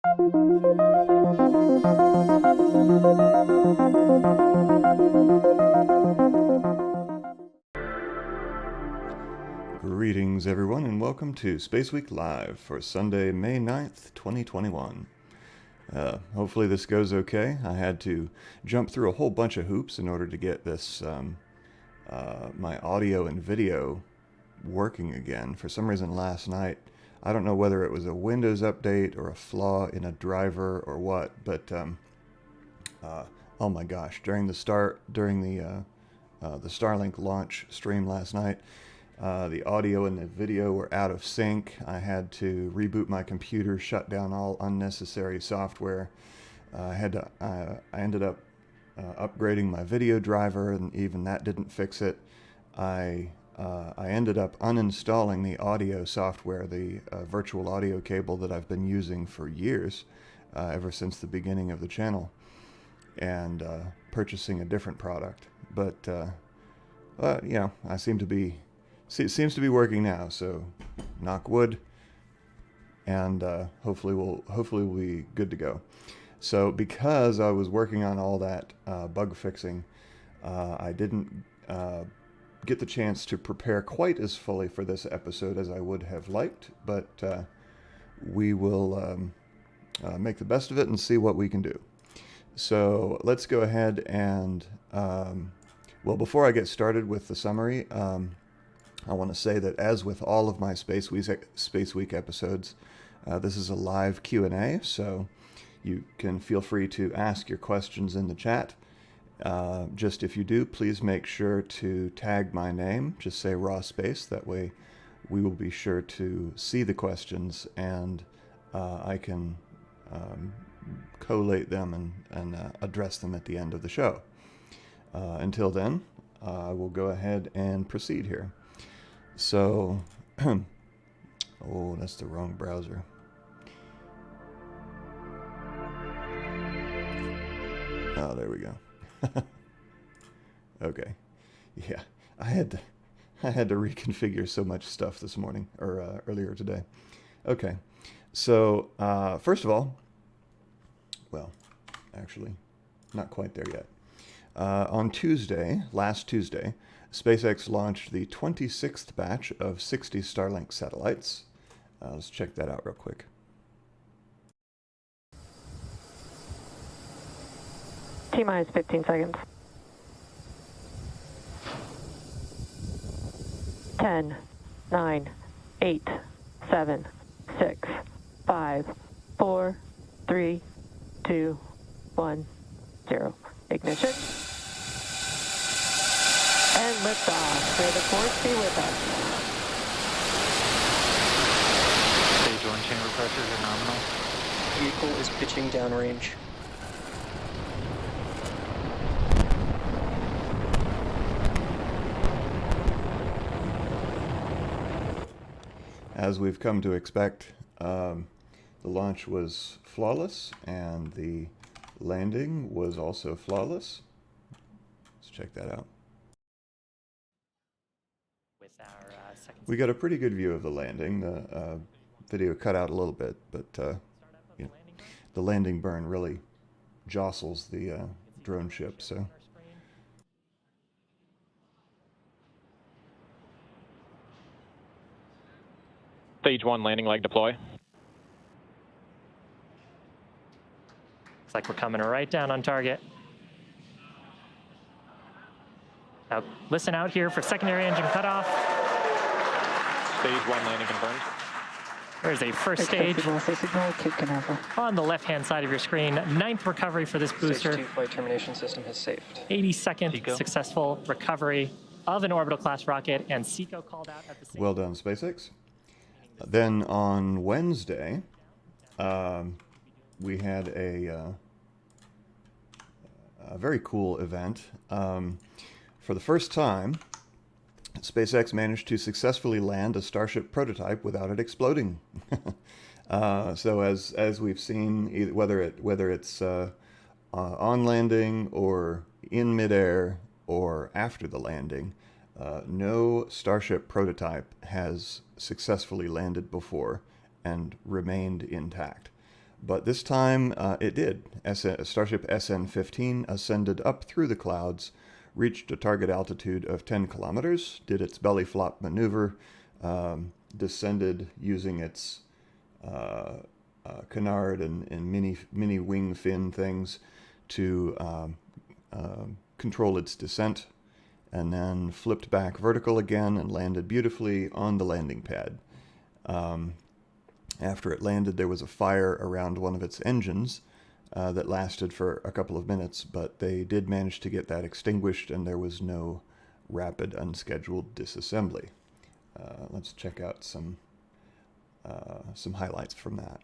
Greetings everyone and welcome to SpaceWeek Live for Sunday, May 9th, 2021. Hopefully this goes okay. I had to jump through a whole bunch of hoops in order to get this my audio and video working again. For some reason last night, I don't know whether it was a Windows update or a flaw in a driver or what, but oh my gosh, during the Starlink launch stream last night, the audio and the video were out of sync. I had to reboot my computer, shut down all unnecessary software. I ended up upgrading my video driver, and even that didn't fix it. I ended up uninstalling the audio software, the virtual audio cable that I've been using for years, ever since the beginning of the channel, and purchasing a different product. But yeah, it seems to be working now, so knock wood, and hopefully we'll be good to go. So because I was working on all that bug fixing, I didn't get the chance to prepare quite as fully for this episode as I would have liked, but we will make the best of it and see what we can do. So let's go ahead and, well, before I get started with the summary, I want to say that as with all of my Space Week episodes, this is a live Q&A, so you can feel free to ask your questions in the chat. Just if you do, please make sure to tag my name. Just say raw space. That way we will be sure to see the questions, and I can collate them and address them at the end of the show. Until then, I will go ahead and proceed here. So, oh, that's the wrong browser. Oh, there we go. Okay. Yeah, I had to reconfigure so much stuff this morning, or earlier today. Okay. So, first of all, well, actually, not quite there yet. On Tuesday, last Tuesday, SpaceX launched the 26th batch of 60 Starlink satellites. Let's check that out real quick. T-minus 15 seconds. 10, 9, 8, 7, 6, 5, 4, 3, 2, 1, 0. Ignition. And liftoff. May the force be with us. Stage 1 chamber pressures are nominal. Vehicle is pitching downrange. As we've come to expect, the launch was flawless, and the landing was also flawless. Let's check that out. We got a pretty good view of the landing. The video cut out a little bit, but you know, the landing burn really jostles the drone ship. So. Stage 1 landing leg deploy. Looks like we're coming right down on target. Now listen out here for secondary engine cutoff. Stage 1 landing confirmed. There's a first stage on the left-hand side of your screen. 9th recovery for this booster. Stage 2 flight termination system has saved. 82nd successful recovery of an orbital class rocket, and SECO called out at the same. Well done, SpaceX. Then on Wednesday, we had a very cool event. For the first time, SpaceX managed to successfully land a Starship prototype without it exploding. So as we've seen, whether it's on landing or in midair or after the landing, no Starship prototype has successfully landed before and remained intact. But this time it did. Starship SN15 ascended up through the clouds, reached a target altitude of 10 kilometers, did its belly flop maneuver, descended using its canard and mini wing fin things to control its descent, and then flipped back vertical again and landed beautifully on the landing pad. After it landed, there was a fire around one of its engines that lasted for a couple of minutes, but they did manage to get that extinguished, and there was no rapid unscheduled disassembly. Let's check out some highlights from that.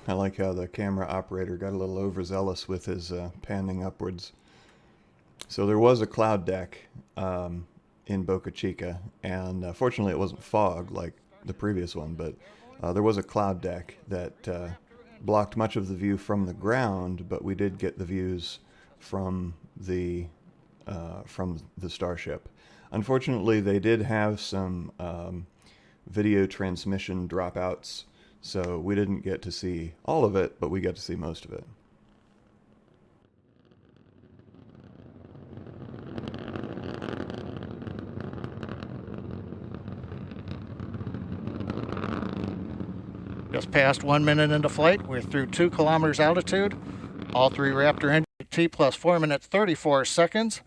I like how the camera operator got a little overzealous with his panning upwards. So there was a cloud deck in Boca Chica, and fortunately it wasn't fog like the previous one, but there was a cloud deck that blocked much of the view from the ground, but we did get the views from the Starship. Unfortunately, they did have some video transmission dropouts, so we didn't get to see all of it, but we got to see most of it. Just past 1 minute into flight, we're through 2 kilometers altitude. All 3 Raptor engines T plus 4 minutes 34 seconds.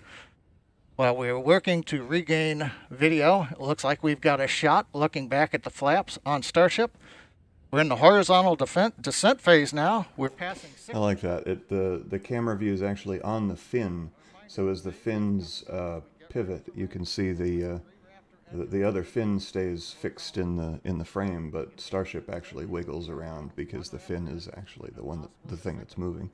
While we're working to regain video, it looks like we've got a shot looking back at the flaps on Starship. We're in the horizontal descent phase now. We're passing. I like that. The camera view is actually on the fin, so as the fins pivot, you can see the other fin stays fixed in the frame, but Starship actually wiggles around because the fin is actually the thing that's moving.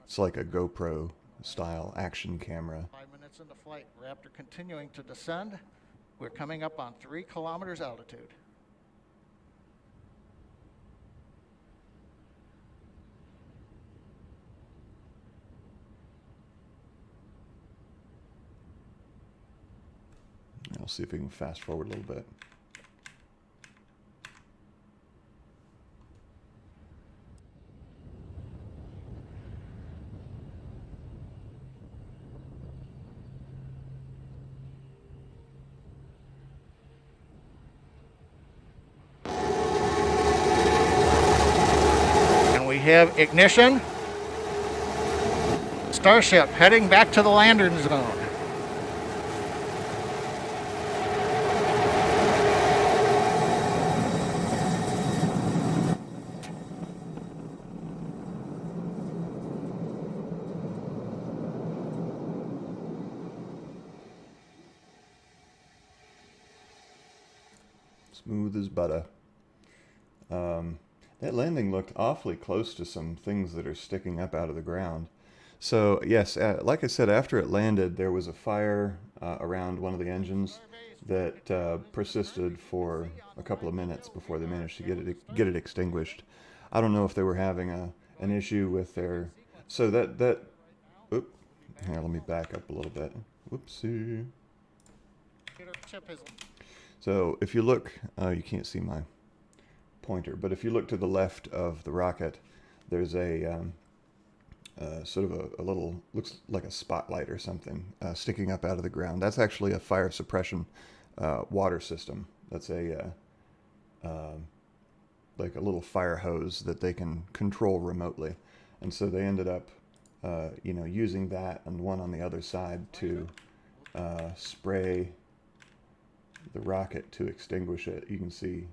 It's like a GoPro style action camera. 5 minutes into flight, Raptor continuing to descend. We're coming up on 3 kilometers altitude. I'll see if we can fast forward a little bit. And we have ignition. Starship heading back to the landing zone. Smooth as butter. That landing looked awfully close to some things that are sticking up out of the ground. So yes, like I said, after it landed, there was a fire around one of the engines that persisted for a couple of minutes before they managed to get it extinguished. I don't know if they were having an issue with their. So oop, here, let me back up a little bit. Whoopsie. So if you look, you can't see my pointer, but if you look to the left of the rocket, there's a sort of a little, looks like a spotlight or something sticking up out of the ground. That's actually a fire suppression water system. That's a like a little fire hose that they can control remotely. And so they ended up using that and one on the other side to spray the rocket to extinguish it. You can see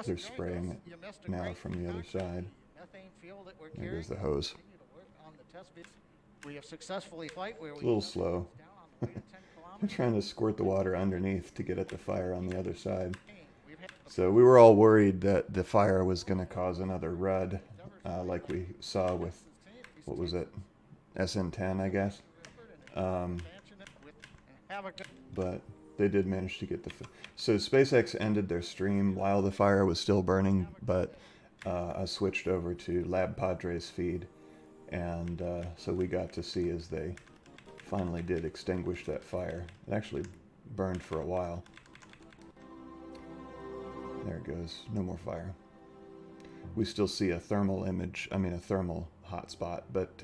they're spraying it now from the other side. There goes the hose. We have successfully flight where It's a little slow. They're trying to squirt the water underneath to get at the fire on the other side. So we were all worried that the fire was going to cause another rud, like we saw with, what was it, SN10, I guess. But they did manage to get the... So SpaceX ended their stream while the fire was still burning, but I switched over to Lab Padre's feed, and so we got to see as they finally did extinguish that fire. It actually burned for a while. There it goes. No more fire. We still see a thermal image, I mean a thermal hotspot, but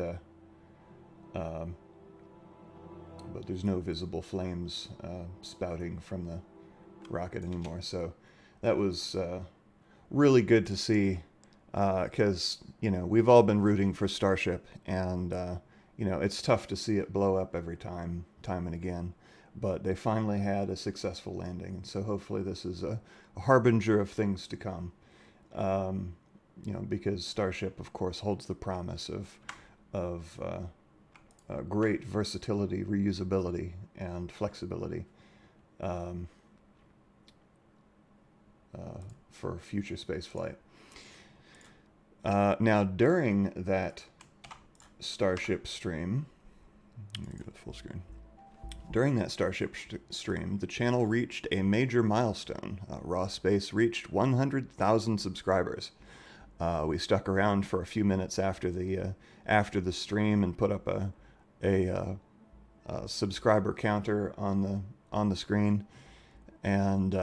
there's no visible flames spouting from the rocket anymore. So that was really good to see, because, you know, we've all been rooting for Starship, and, you know, it's tough to see it blow up every time and again. But they finally had a successful landing, and so hopefully this is a harbinger of things to come. You know, because Starship, of course, holds the promise of great versatility, reusability, and flexibility for future spaceflight. Now, during that Starship stream, let me go to full screen. During that Starship stream, the channel reached a major milestone. Raw Space reached 100,000 subscribers. We stuck around for a few minutes after the stream and put up a subscriber counter on the screen, and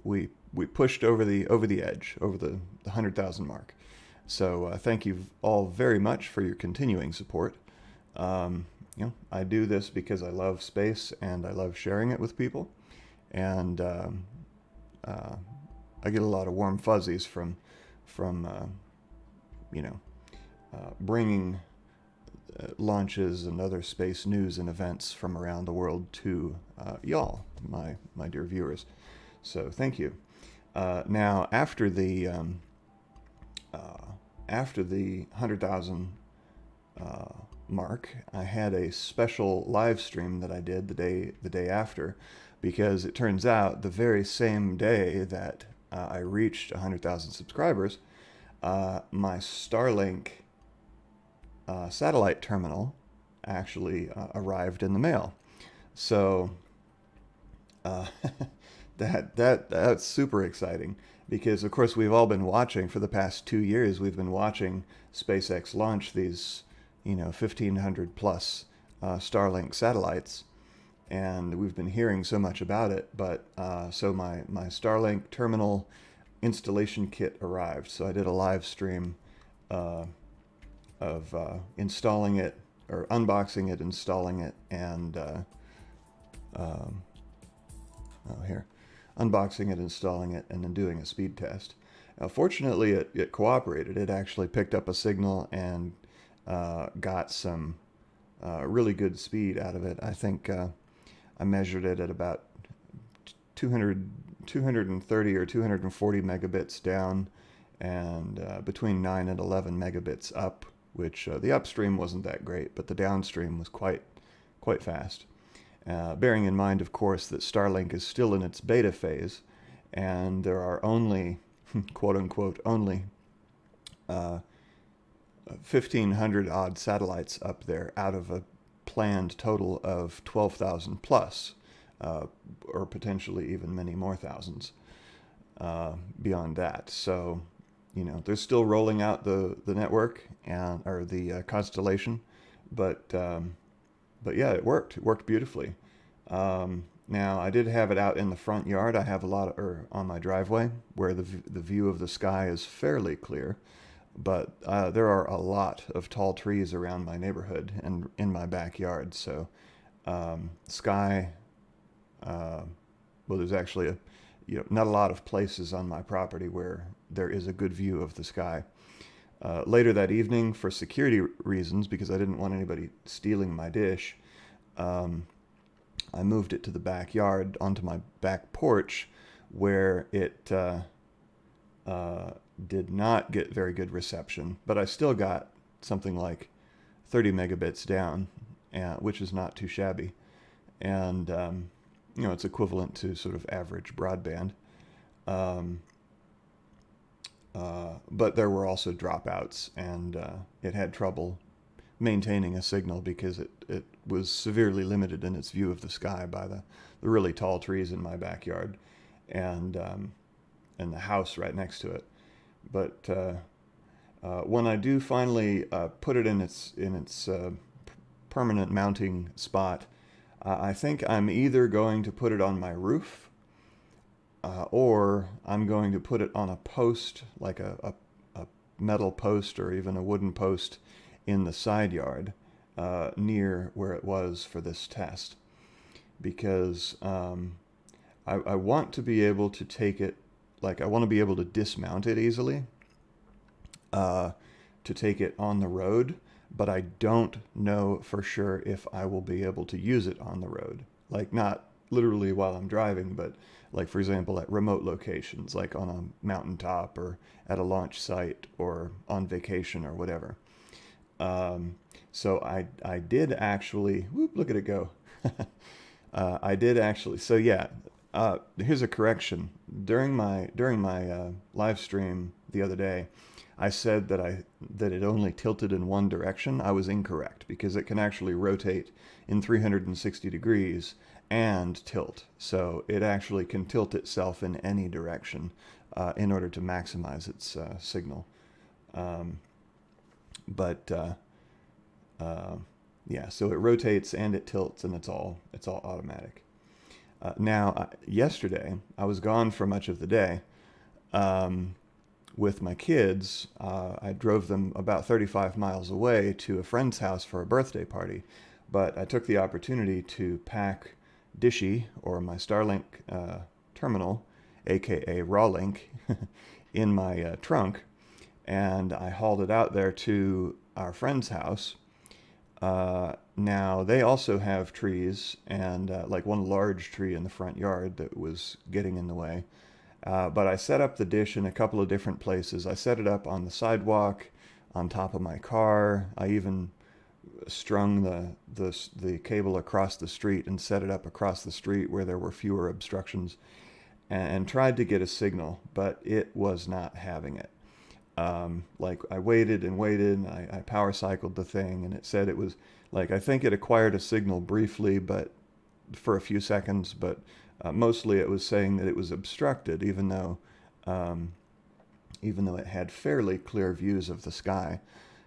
we pushed over the edge, over the 100,000 mark. So thank you all very much for your continuing support. You know, I do this because I love space and I love sharing it with people, and I get a lot of warm fuzzies from you know, bringing launches and other space news and events from around the world to y'all, my dear viewers. So thank you. Now after the 100,000 mark, I had a special live stream that I did the day after, because it turns out the very same day that I reached 100,000 subscribers, my Starlink satellite terminal actually arrived in the mail. So that's super exciting, because of course we've all been watching for the past 2 years. We've been watching SpaceX launch these, you know, 1,500 plus Starlink satellites, and we've been hearing so much about it. But so my Starlink terminal installation kit arrived. So I did a live stream of installing it, or unboxing it, installing it, and unboxing it, installing it, and then doing a speed test. Fortunately, it cooperated. It actually picked up a signal and got some really good speed out of it. I think I measured it at about 230 or 240 megabits down, and between 9 and 11 megabits up, which the upstream wasn't that great, but the downstream was quite fast. Bearing in mind, of course, that Starlink is still in its beta phase, and there are only, quote-unquote, only 1,500 odd satellites up there out of a planned total of 12,000 plus, or potentially even many more thousands beyond that. So, you know, they're still rolling out the network or the constellation, but yeah, it worked. It worked beautifully. Now, I did have it out in the front yard. I have a lot or on my driveway, where the view of the sky is fairly clear. But there are a lot of tall trees around my neighborhood and in my backyard. So sky, well, there's actually not a lot of places on my property where there is a good view of the sky. Later that evening, for security reasons, because I didn't want anybody stealing my dish, I moved it to the backyard, onto my back porch, where it did not get very good reception, but I still got something like 30 megabits down, which is not too shabby. and you know, it's equivalent to sort of average broadband. But there were also dropouts, and it had trouble maintaining a signal because it was severely limited in its view of the sky by the really tall trees in my backyard and the house right next to it. But when I do finally put it in its permanent mounting spot, I think I'm either going to put it on my roof or I'm going to put it on a post, like a metal post or even a wooden post in the side yard near where it was for this test, because I want to be able to take it, like I want to be able to dismount it easily to take it on the road, but I don't know for sure if I will be able to use it on the road. Like not literally while I'm driving, but like for example at remote locations, like on a mountaintop or at a launch site or on vacation or whatever. So I did actually, whoop, look at it go. I did actually, so yeah, here's a correction. During my live stream the other day, I said that it only tilted in one direction. I was incorrect, because it can actually rotate in 360 degrees and tilt. So it actually can tilt itself in any direction in order to maximize its signal. Yeah, so it rotates and it tilts, and it's all automatic. Now, yesterday I was gone for much of the day with my kids. I drove them about 35 miles away to a friend's house for a birthday party, but I took the opportunity to pack Dishy, or my Starlink terminal, aka Rawlink, in my trunk, and I hauled it out there to our friend's house. Now they also have trees, and like one large tree in the front yard that was getting in the way. But I set up the dish in a couple of different places. I set it up on the sidewalk, on top of my car. I even strung the cable across the street and set it up across the street where there were fewer obstructions, and tried to get a signal, but it was not having it. Like I waited and waited, and I power cycled the thing, and it said it was like, I think it acquired a signal briefly, but for a few seconds, but mostly it was saying that it was obstructed, even though it had fairly clear views of the sky.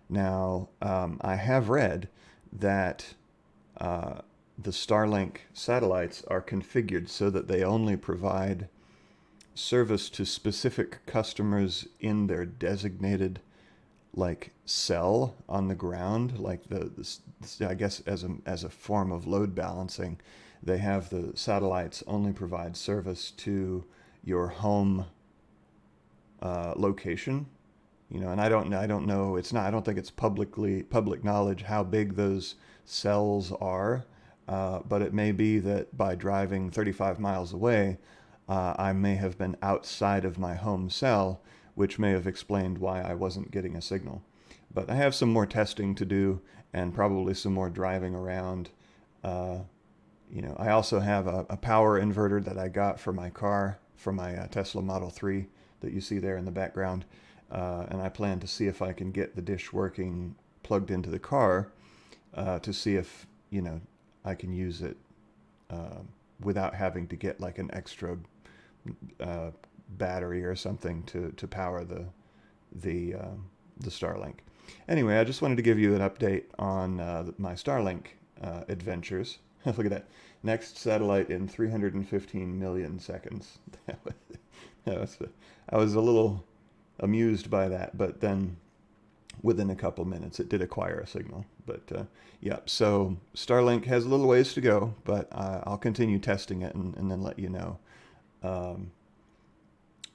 Now, I have read that the Starlink satellites are configured so that they only provide service to specific customers in their designated like cell on the ground, like I guess as a form of load balancing. They have the satellites only provide service to your home location, you know, and I don't know, I don't think it's public knowledge how big those cells are, but it may be that by driving 35 miles away, I may have been outside of my home cell, which may have explained why I wasn't getting a signal. But I have some more testing to do, and probably some more driving around. You know, I also have a power inverter that I got for my car, for my Tesla Model 3 that you see there in the background. And I plan to see if I can get the dish working plugged into the car to see if, you know, I can use it without having to get like an extra battery or something to power the Starlink. Anyway, I just wanted to give you an update on my Starlink adventures. Look at that. Next satellite in 315 million seconds. I was a little amused by that, but then within a couple minutes it did acquire a signal. But yeah, so Starlink has a little ways to go, but I'll continue testing it and then let you know.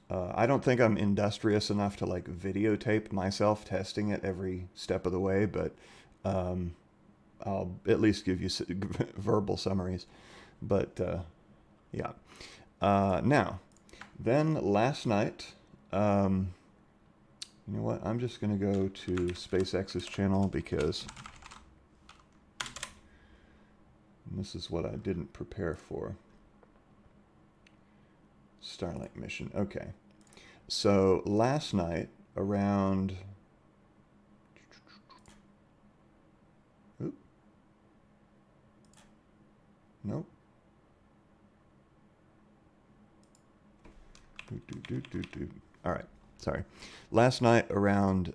I don't think I'm industrious enough to like videotape myself testing it every step of the way, but I'll at least give you verbal summaries. But yeah. Now, then last night, you know what? I'm just going to go to SpaceX's channel because And this is what I didn't prepare for. Starlink mission. Okay. So last night around... Oop. Nope. All right. Sorry. Last night around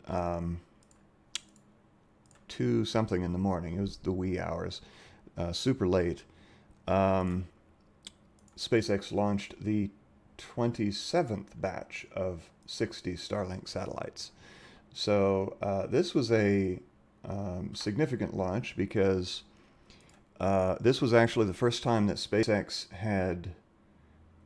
2 something in the morning, it was the wee hours, super late, SpaceX launched the 27th batch of 60 Starlink satellites. So this was a significant launch because this was actually the first time that SpaceX had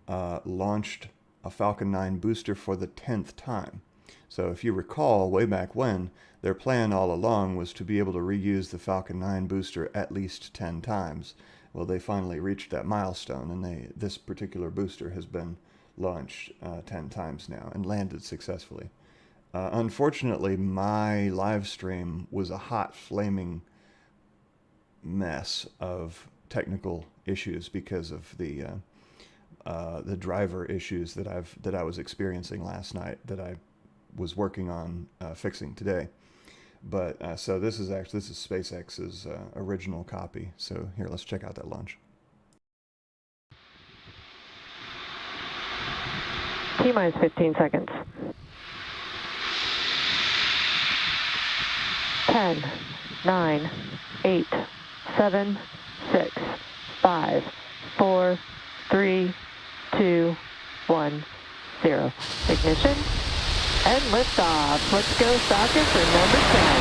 launched a Falcon 9 booster for the 10th time. So if you recall, way back when, their plan all along was to be able to reuse the Falcon 9 booster at least 10 times. Well, they finally reached that milestone, and this particular booster has been launched 10 times now and landed successfully. Unfortunately, my live stream was a hot, flaming mess of technical issues because of the driver issues that I was experiencing last night that I was working on fixing today. But so this is SpaceX's original copy. So here, let's check out that launch. T-minus 15 seconds. 10, 9, 8, 7, 6, 5, 4, 3, 2, 1, 0. Ignition and liftoff. Let's go socket for number 10.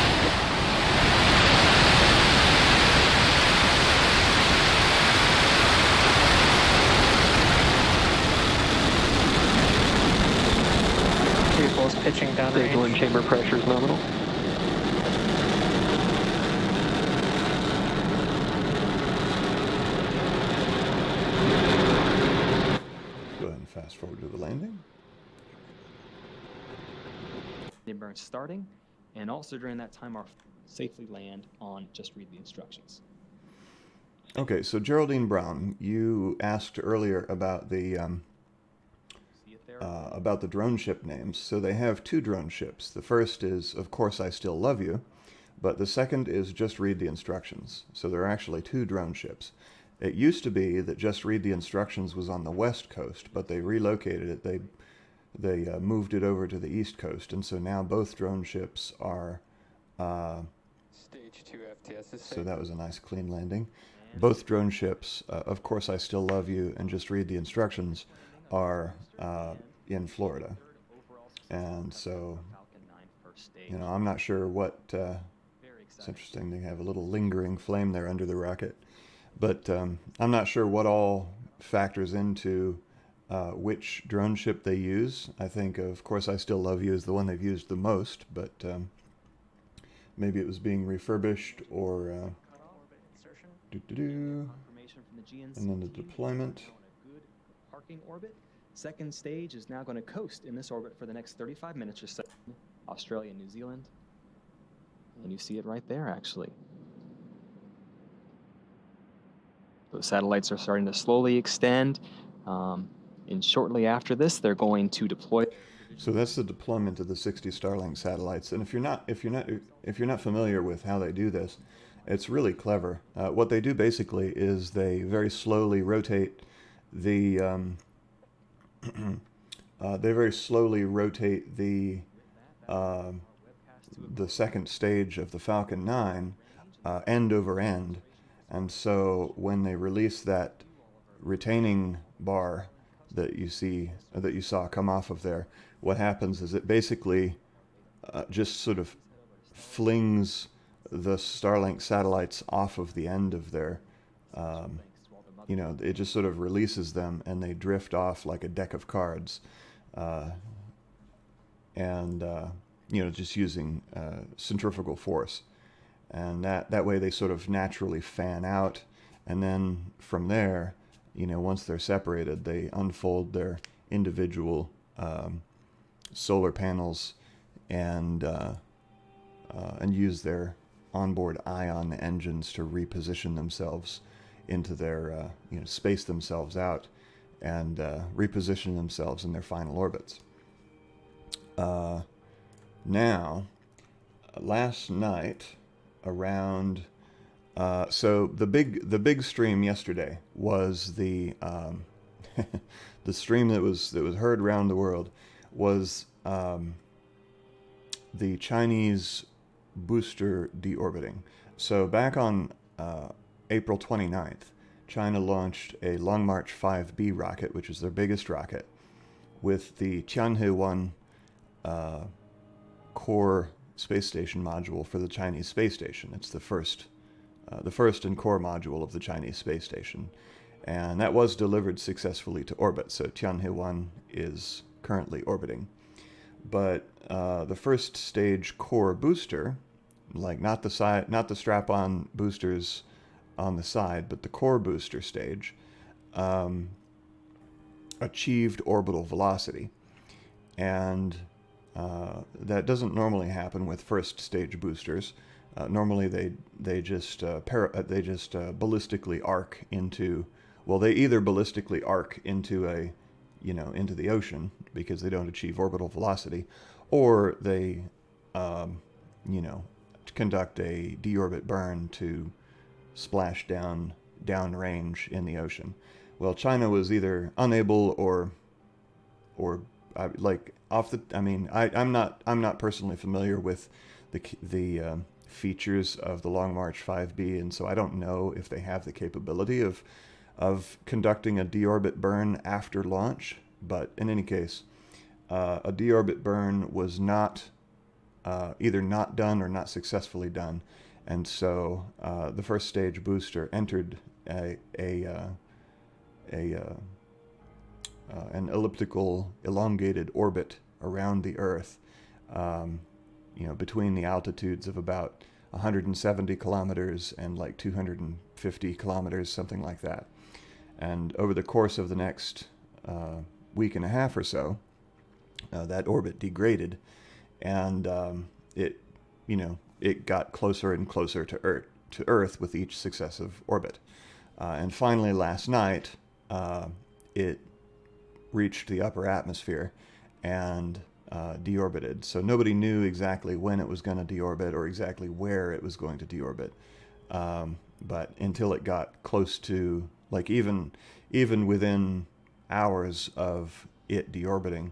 Vehicle is pitching downrange. Stage 1 chamber pressure is nominal. Go ahead and fast forward to the landing. Burn starting, and also during that time our safely land on just read the instructions. Okay, so Geraldine Brown, you asked earlier about the drone ship names. So they have 2 drone ships. The first is, of course, I Still Love You, but the second is Just Read the Instructions. So there are actually 2 drone ships. It used to be that Just Read the Instructions was on the west coast, but they relocated it. They moved it over to the east coast, and so now both drone ships are Stage 2 FTS is safe. so that was a nice clean landing. Both drone ships, of course I Still Love You and Just Read the Instructions, are in Florida. And so, you know, I'm not sure what it's interesting. They have a little lingering flame there under the rocket, but I'm not sure what all factors into which drone ship they use. I think, of course, I Still Love You is the one they've used the most, but maybe it was being refurbished or and then the deployment. Parking orbit. Second stage is now going to coast in this orbit for the next 35 minutes or so. Australia, New Zealand. And you see it right there, actually. Those satellites are starting to slowly extend. And shortly after this, they're going to deploy. So that's the deployment of the 60 Starlink satellites. And if you're not familiar with how they do this, it's really clever. What they do basically is they very slowly rotate the the second stage of the Falcon 9 end over end, and so when they release that retaining bar that you saw come off of there, what happens is it basically just sort of flings the Starlink satellites off of the end of their, you know, it just sort of releases them and they drift off like a deck of cards, and you know, just using centrifugal force, and that way they sort of naturally fan out, and then from there, you know, once they're separated, they unfold their individual solar panels and use their onboard ion engines to reposition themselves into their, space themselves out and reposition themselves in their final orbits. Now, last night, around, so the big stream yesterday was the the stream that was heard around the world was the Chinese booster deorbiting. So back on April 29th, China launched a Long March 5B rocket, which is their biggest rocket, with the Tianhe-1 core space station module for the Chinese space station. It's the first and core module of the Chinese space station. And that was delivered successfully to orbit, so Tianhe-1 is currently orbiting. But the first stage core booster, like not the strap-on boosters on the side, but the core booster stage, achieved orbital velocity. And that doesn't normally happen with first stage boosters. Normally they just ballistically arc into, well, they either ballistically arc into into the ocean because they don't achieve orbital velocity, or they conduct a deorbit burn to splash downrange in the ocean. Well, China was either unable or like off the. I mean, I'm not personally familiar with the features of the Long March 5B, and so I don't know if they have the capability of conducting a deorbit burn after launch. But in any case, a deorbit burn was not either not done or not successfully done, and so the first stage booster entered an elliptical, elongated orbit around the Earth, between the altitudes of about 170 kilometers and like 250 kilometers, something like that. And over the course of the next week and a half or so, that orbit degraded, and it got closer and closer to Earth with each successive orbit. And finally, last night, it reached the upper atmosphere and deorbited. So nobody knew exactly when it was going to deorbit or exactly where it was going to deorbit. But until it got close to, like, even within hours of it deorbiting,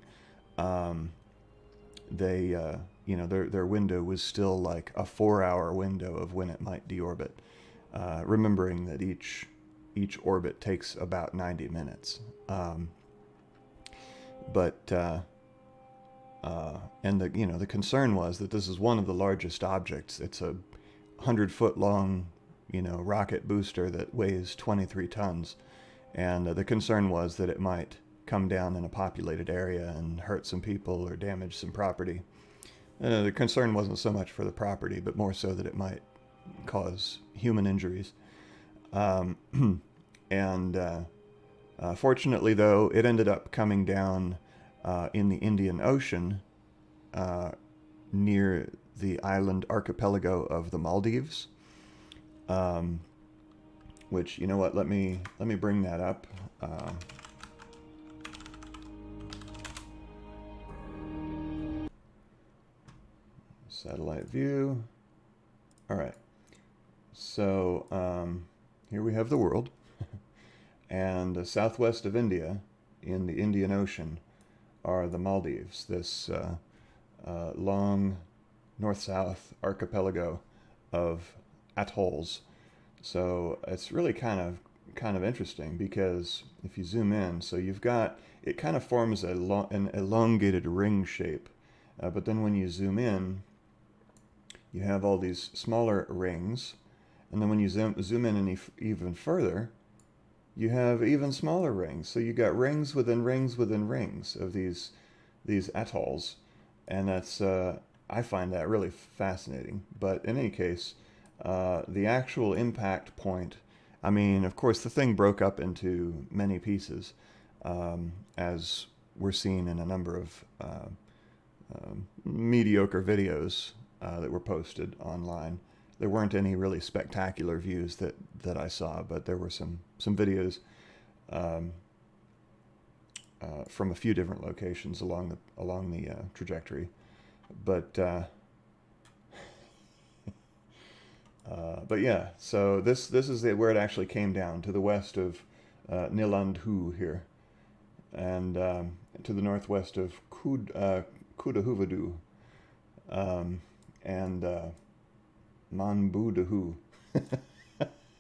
their window was still like a 4-hour window of when it might deorbit, remembering that each orbit takes about 90 minutes. And the concern was that this is one of the largest objects. It's a 100-foot long, rocket booster that weighs 23 tons. And the concern was that it might come down in a populated area and hurt some people or damage some property. The concern wasn't so much for the property, but more so that it might cause human injuries. Fortunately, though, it ended up coming down in the Indian Ocean near the island archipelago of the Maldives. Which, you know what, let me bring that up. Satellite view. All right. So here we have the world. And southwest of India, in the Indian Ocean, are the Maldives, this long north-south archipelago of atolls. So it's really kind of interesting, because if you zoom in, so you've got, it kind of forms an elongated ring shape, but then when you zoom in, you have all these smaller rings, and then when you zoom in even further, you have even smaller rings. So you got rings within rings within rings of these atolls, and that's I find that really fascinating. But in any case, the actual impact point, I mean, of course, the thing broke up into many pieces, as we're seeing in a number of mediocre videos that were posted online. there weren't any really spectacular views that I saw, but there were some videos from a few different locations along the trajectory. But yeah, so this is where it actually came down, to the west of Nilandhu here, and to the northwest of Kudahuvadu, and Manbudahu.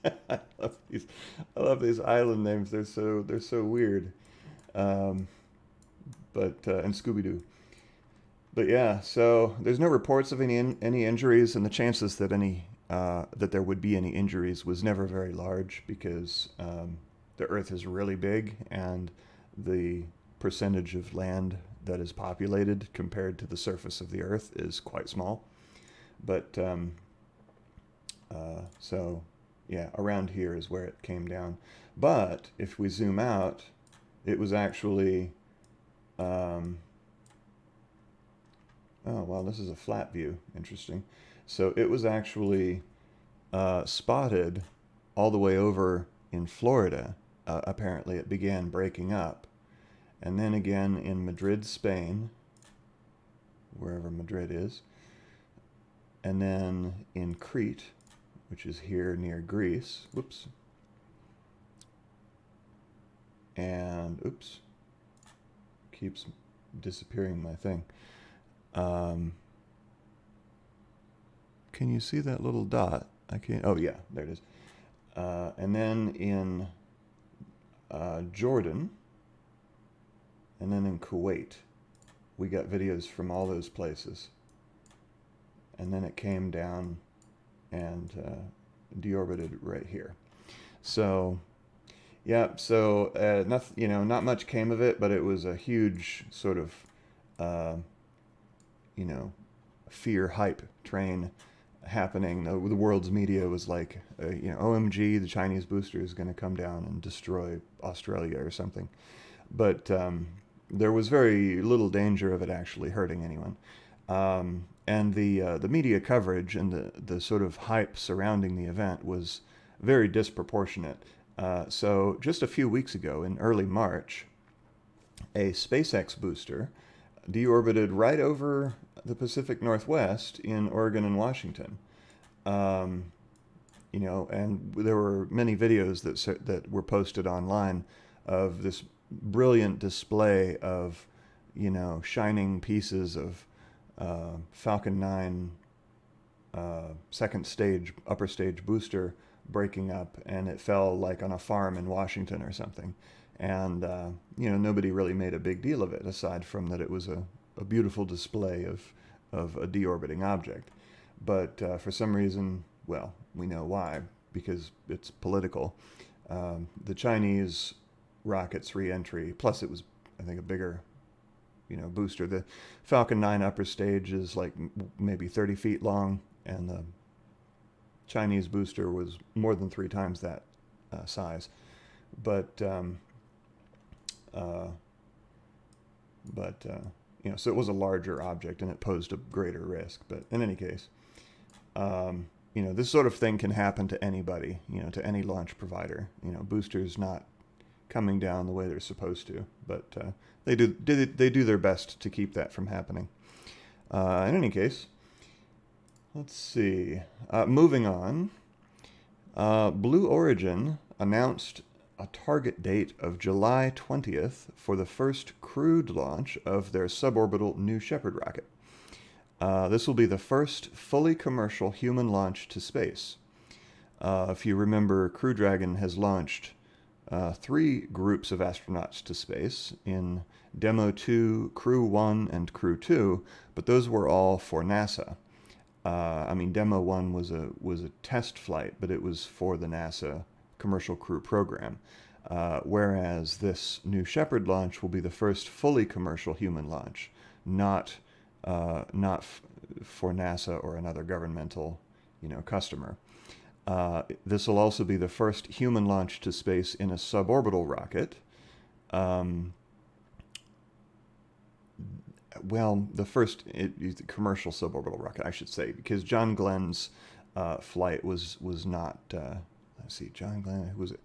I love these island names. They're so weird. And Scooby-Doo. But yeah, so there's no reports of any injuries, and the chances that that there would be any injuries was never very large, because the Earth is really big, and the percentage of land that is populated compared to the surface of the Earth is quite small. But so yeah, around here is where it came down. But if we zoom out, it was actually oh wow, this is a flat view. Interesting. So it was actually spotted all the way over in Florida. Apparently it began breaking up, and then again in Madrid, Spain, wherever Madrid is, and then in Crete, which is here near Greece. Whoops. And oops, keeps disappearing my thing. Can you see that little dot? I can't. Oh yeah, there it is. And then in Jordan, and then in Kuwait, we got videos from all those places. And then it came down and deorbited right here. So yeah, so not much came of it, but it was a huge sort of fear hype train happening. The world's media was like, OMG, the Chinese booster is going to come down and destroy Australia or something. But there was very little danger of it actually hurting anyone. And the media coverage and the sort of hype surrounding the event was very disproportionate. So just a few weeks ago, in early March, a SpaceX booster deorbited right over the Pacific Northwest in Oregon and Washington. And there were many videos that were posted online of this brilliant display of, shining pieces of Falcon 9 second stage, upper stage booster breaking up, and it fell like on a farm in Washington or something. And, nobody really made a big deal of it, aside from that it was a beautiful display of a deorbiting object. But for some reason, well, we know why, because it's political. The Chinese rocket's re-entry, plus it was, I think, a bigger, booster. The Falcon 9 upper stage is like maybe 30 feet long, and the Chinese booster was more than 3 times that size. But so it was a larger object, and it posed a greater risk. But in any case, this sort of thing can happen to anybody, to any launch provider. Boosters not coming down the way they're supposed to, but they do their best to keep that from happening. In any case, let's see. Moving on, Blue Origin announced a target date of July 20th for the first crewed launch of their suborbital New Shepard rocket. This will be the first fully commercial human launch to space. If you remember, Crew Dragon has launched 3 groups of astronauts to space in Demo 2, Crew 1, and Crew 2, but those were all for NASA. Demo 1 was a test flight, but it was for the NASA Commercial Crew Program, whereas this New Shepard launch will be the first fully commercial human launch, not for NASA or another governmental, customer. This will also be the first human launch to space in a suborbital rocket. The first commercial suborbital rocket, I should say, because John Glenn's flight was not. Let's see, John Glenn. Who was it?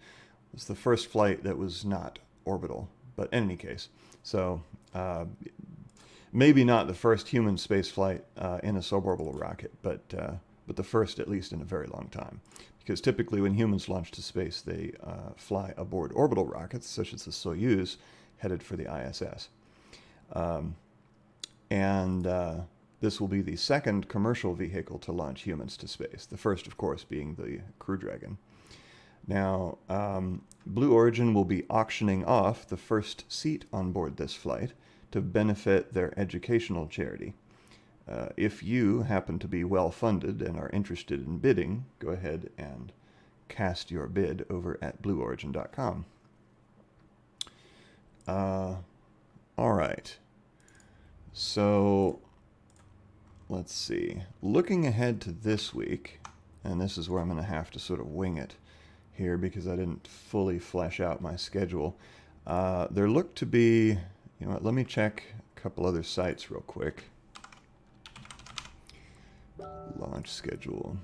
It was the first flight that was not orbital. But in any case, so maybe not the first human space flight in a suborbital rocket, but the first at least in a very long time. Because typically when humans launch to space, they fly aboard orbital rockets, such as the Soyuz, headed for the ISS. This will be the second commercial vehicle to launch humans to space. The first, of course, being the Crew Dragon. Now, Blue Origin will be auctioning off the first seat on board this flight to benefit their educational charity. If you happen to be well-funded and are interested in bidding, go ahead and cast your bid over at blueorigin.com. All right. So, let's see. Looking ahead to this week, and this is where I'm going to have to sort of wing it here because I didn't fully flesh out my schedule. There look to be, you know what, let me check a couple other sites real quick. Launch schedule.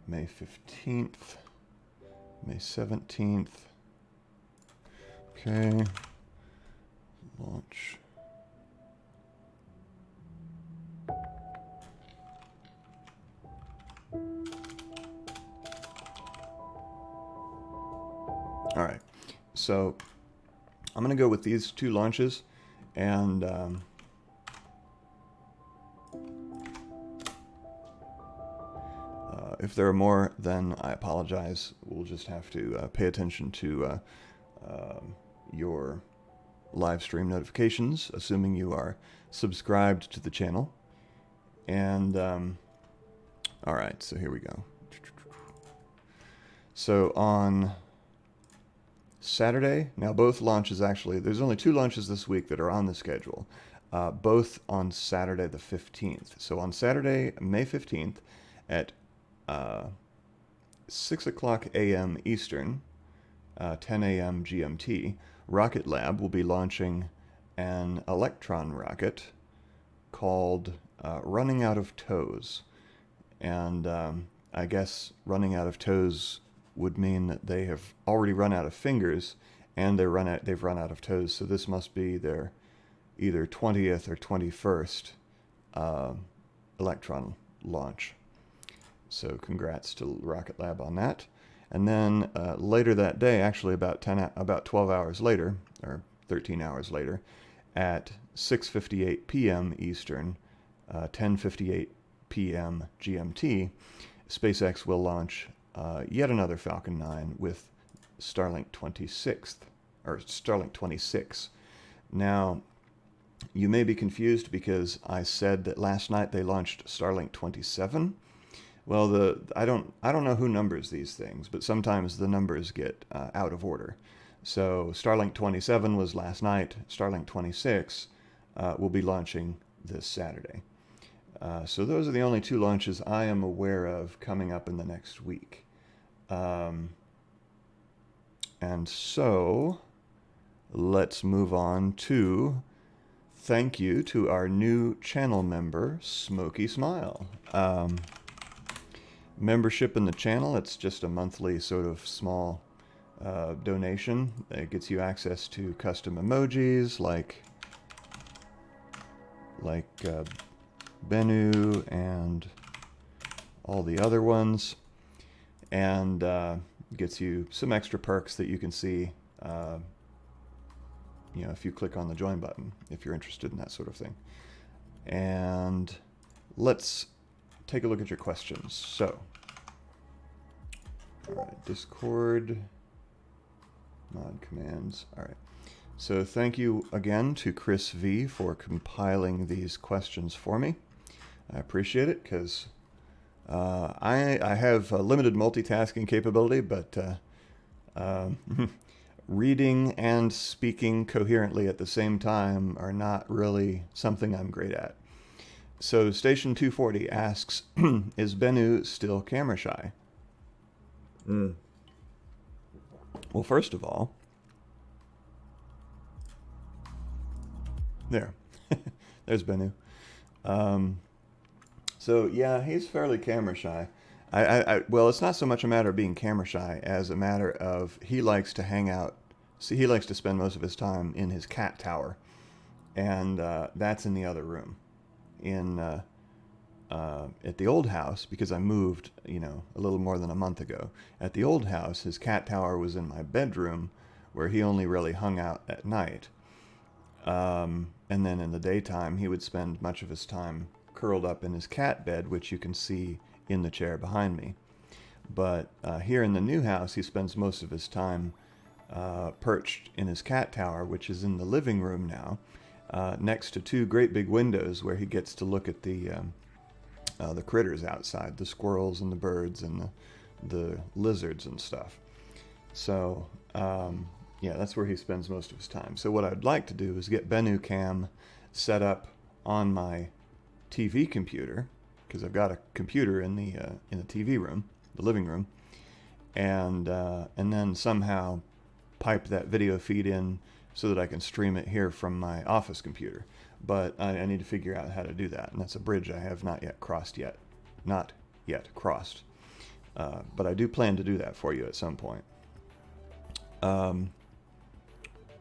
May 15th, May 17th. Okay. Launch. All right, so I'm going to go with these two launches, and if there are more, then I apologize. We'll just have to pay attention to your live stream notifications, assuming you are subscribed to the channel. And all right, so here we go. So on Saturday, now both launches actually, there's only two launches this week that are on the schedule, both on Saturday the 15th. So on Saturday, May 15th at 6 o'clock a.m. Eastern, 10 a.m. GMT, Rocket Lab will be launching an Electron rocket called Running Out of Toes. And I guess running out of toes would mean that they have already run out of fingers and they've run out of toes. So this must be their either 20th or 21st Electron launch. So congrats to Rocket Lab on that. And then later that day, actually about 12 hours later, or 13 hours later, at 6:58 p.m. Eastern, 10:58 p.m. GMT, SpaceX will launch yet another Falcon 9 with Starlink 26. Now, you may be confused because I said that last night they launched Starlink 27. Well, I don't know who numbers these things, but sometimes the numbers get out of order. So Starlink 27 was last night. Starlink 26 will be launching this Saturday. So those are the only two launches I am aware of coming up in the next week. And so let's move on to thank you to our new channel member, Smokey Smile. Membership in the channel, it's just a monthly sort of small donation. It gets you access to custom emojis like Bennu and all the other ones, and gets you some extra perks that you can see you know, if you click on the join button, if you're interested in that sort of thing. And let's take a look at your questions. So, all right, Discord, mod commands. All right. So thank you again to Chris V for compiling these questions for me. I appreciate it because I have a limited multitasking capability, but reading and speaking coherently at the same time are not really something I'm great at. So Station 240 asks, is Bennu still camera shy? Well, first of all, there's Bennu. So So yeah, he's fairly camera shy. Well, it's not so much a matter of being camera shy as a matter of he likes to hang out. See, he likes to spend most of his time in his cat tower, and that's in the other room. At the old house, because I moved, a little more than a month ago. At the old house, his cat tower was in my bedroom, where he only really hung out at night. And then in the daytime, he would spend much of his time curled up in his cat bed, which you can see in the chair behind me. But here in the new house, he spends most of his time perched in his cat tower, which is in the living room now, next to two great big windows where he gets to look at the critters outside, the squirrels and the birds and the lizards and stuff. So, yeah, that's where he spends most of his time. So what I'd like to do is get Bennu Cam set up on my TV computer, because I've got a computer in the TV room, the living room, and then somehow pipe that video feed in so that I can stream it here from my office computer. But I need to figure out how to do that, and that's a bridge I have not yet crossed. But I do plan to do that for you at some point.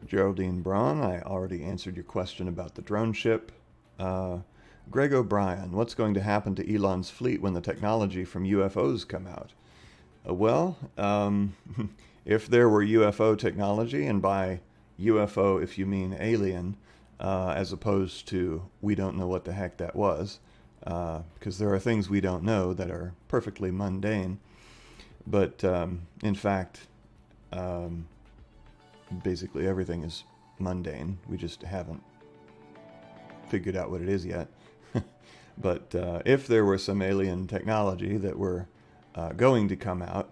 Geraldine Braun, I already answered your question about the drone ship. Greg O'Brien, what's going to happen to Elon's fleet when the technology from UFOs come out? If there were UFO technology, and by UFO if you mean alien, as opposed to we don't know what the heck that was, because there are things we don't know that are perfectly mundane. But in fact, basically everything is mundane. We just haven't figured out what it is yet. But if there were some alien technology that were going to come out,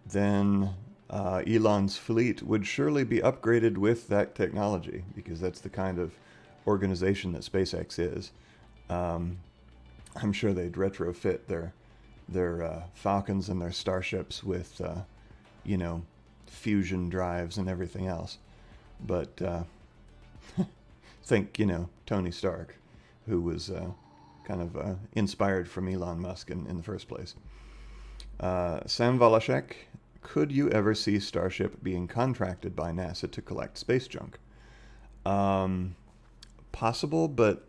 then Elon's fleet would surely be upgraded with that technology, because that's the kind of organization that SpaceX is. I'm sure they'd retrofit their Falcons and their Starships with, fusion drives and everything else. But think, Tony Stark, who was kind of inspired from Elon Musk in the first place. Sam Volashek, could you ever see Starship being contracted by NASA to collect space junk? Possible, but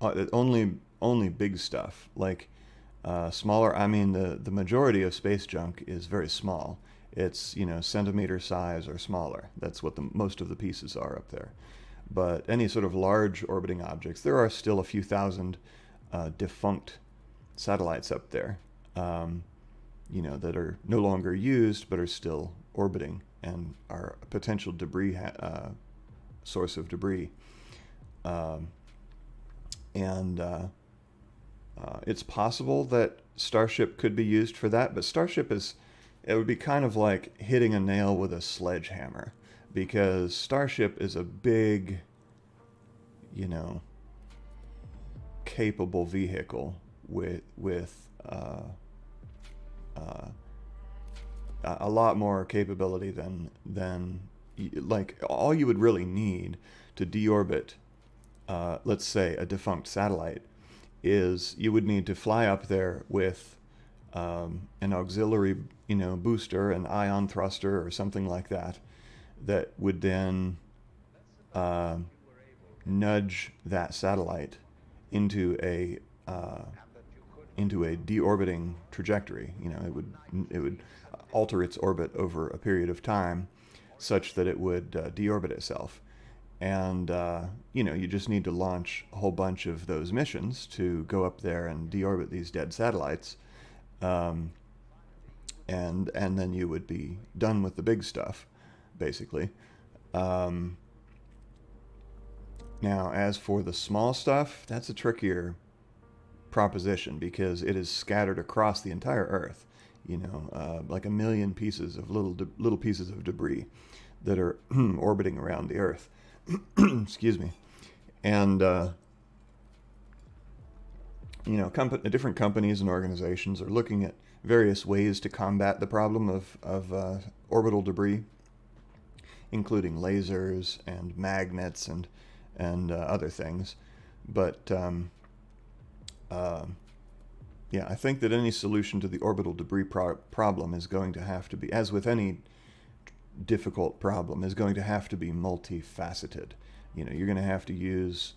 only big stuff. Like smaller, I mean, the majority of space junk is very small. It's, centimeter size or smaller. That's what most of the pieces are up there. But any sort of large orbiting objects, there are still a few thousand defunct satellites up there, that are no longer used but are still orbiting and are a potential debris source of debris. It's possible that Starship could be used for that, but Starship it would be kind of like hitting a nail with a sledgehammer, because Starship is a big, capable vehicle with a lot more capability than like all you would really need to deorbit, let's say, a defunct satellite, is you would need to fly up there with an auxiliary, booster, an ion thruster or something like that, that would then nudge that satellite into a deorbiting trajectory. It would alter its orbit over a period of time, such that it would deorbit itself. And you just need to launch a whole bunch of those missions to go up there and deorbit these dead satellites. And then you would be done with the big stuff, basically. Now, as for the small stuff, that's a trickier proposition, because it is scattered across the entire Earth. Like a million pieces of little pieces of debris that are orbiting around the Earth. Excuse me. And different companies and organizations are looking at various ways to combat the problem of orbital debris, including lasers and magnets and other things. But yeah, I think that any solution to the orbital debris problem is going to have to be, as with any difficult problem, is going to have to be multifaceted. You know, you're going to have to use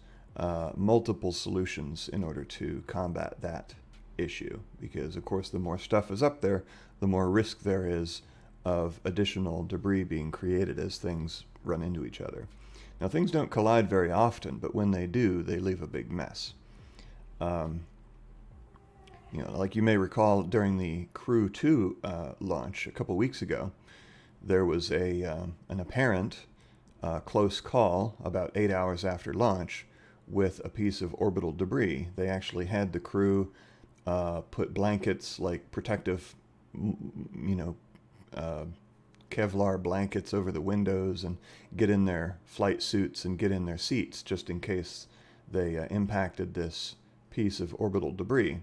multiple solutions in order to combat that issue, because of course the more stuff is up there, the more risk there is of additional debris being created as things run into each other. Now, things don't collide very often, but when they do, they leave a big mess. You know, like you may recall during the Crew 2 launch a couple weeks ago, there was an apparent close call about 8 hours after launch with a piece of orbital debris. They actually had the crew put blankets, like protective, Kevlar blankets over the windows, and get in their flight suits and get in their seats just in case they impacted this piece of orbital debris.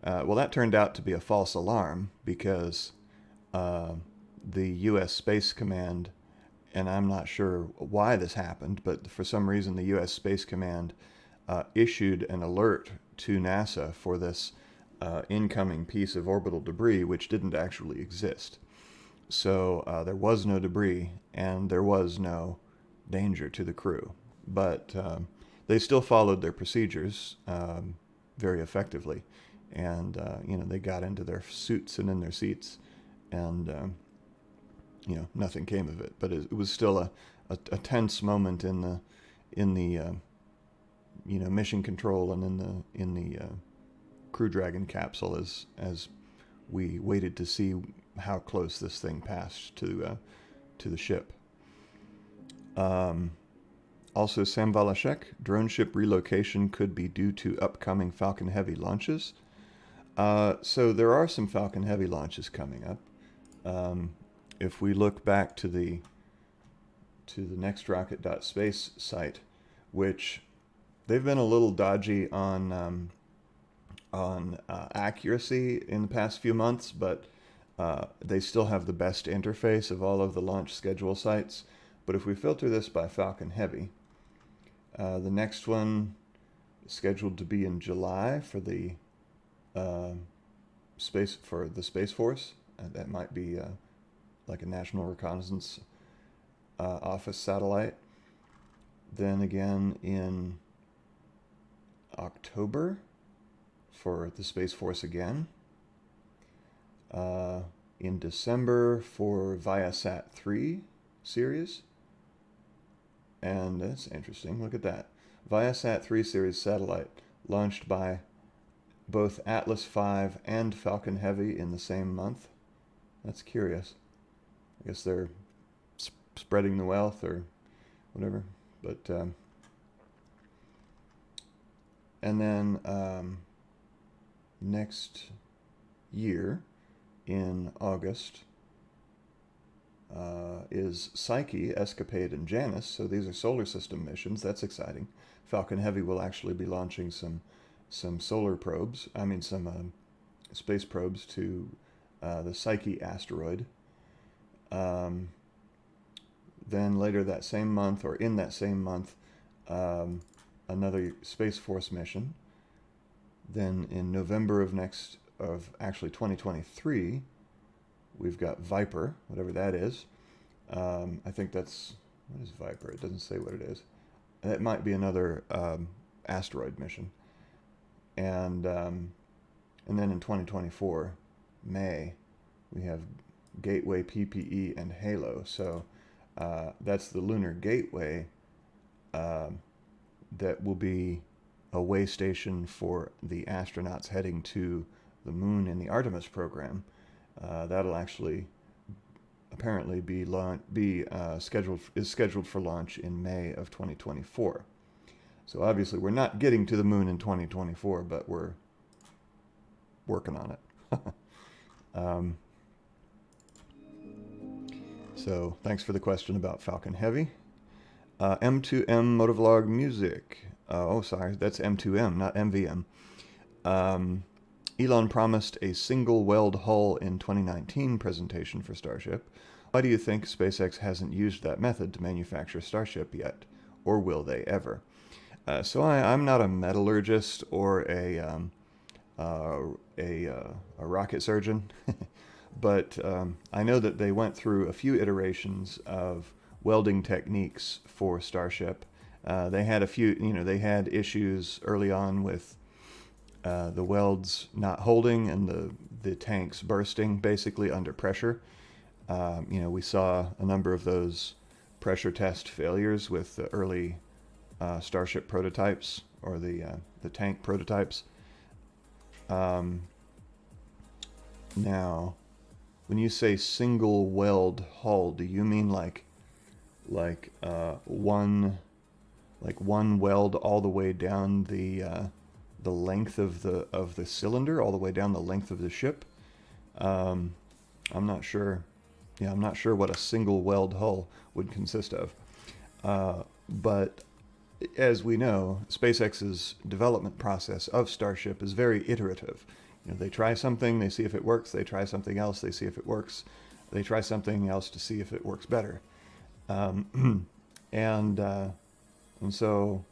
Well, that turned out to be a false alarm, because the U.S. Space Command, and I'm not sure why this happened, but for some reason the U.S. Space Command issued an alert to NASA for this incoming piece of orbital debris, which didn't actually exist. So there was no debris, and there was no danger to the crew. But they still followed their procedures very effectively. And, they got into their suits and in their seats, and, nothing came of it. But it was still a tense moment in the mission control and in the Crew Dragon capsule as we waited to see how close this thing passed to the ship. Also, Sam Valashek, drone ship relocation could be due to upcoming Falcon Heavy launches. So there are some Falcon Heavy launches coming up. If we look back to the nextrocket.space site, which they've been a little dodgy on accuracy in the past few months, but they still have the best interface of all of the launch schedule sites. But if we filter this by Falcon Heavy, the next one is scheduled to be in July for the Space Force. That might be like a National Reconnaissance Office satellite. Then again in October for the Space Force again. In December for Viasat 3 series. And that's interesting. Look at that. Viasat 3 series satellite launched by both Atlas V and Falcon Heavy in the same month. That's curious. I guess they're spreading the wealth or whatever. But and then next year in August is Psyche, Escapade, and Janus. So these are solar system missions. That's exciting. Falcon Heavy will actually be launching some solar probes. Some space probes to the Psyche asteroid. Then later that same month, or in that same month, another Space Force mission. Then in November of 2023, we've got Viper, whatever that is. I think that's, what is Viper? It doesn't say what it is. That might be another asteroid mission. And then in 2024, May, we have Gateway, PPE, and Halo. So that's the Lunar Gateway that will be a way station for the astronauts heading to the moon in the Artemis program. That'll actually apparently be scheduled for launch in May of 2024. So obviously we're not getting to the moon in 2024, but we're working on it. So thanks for the question about Falcon Heavy. M2M Motovlog Music. Sorry, that's M2M, not MVM. Elon promised a single weld hull in 2019 presentation for Starship. Why do you think SpaceX hasn't used that method to manufacture Starship yet? Or will they ever? So I'm not a metallurgist or a a rocket surgeon, but I know that they went through a few iterations of welding techniques for Starship. They had a few, they had issues early on with the welds not holding and the tanks bursting basically under pressure. We saw a number of those pressure test failures with the early Starship prototypes, or the tank prototypes. Now, when you say single weld hull, do you mean like one weld all the way down the length of the cylinder, all the way down the length of the ship? I'm not sure. Yeah, I'm not sure what a single weld hull would consist of. But as we know, SpaceX's development process of Starship is very iterative. They try something, they see if it works. They try something else, they see if it works. They try something else to see if it works better. And so,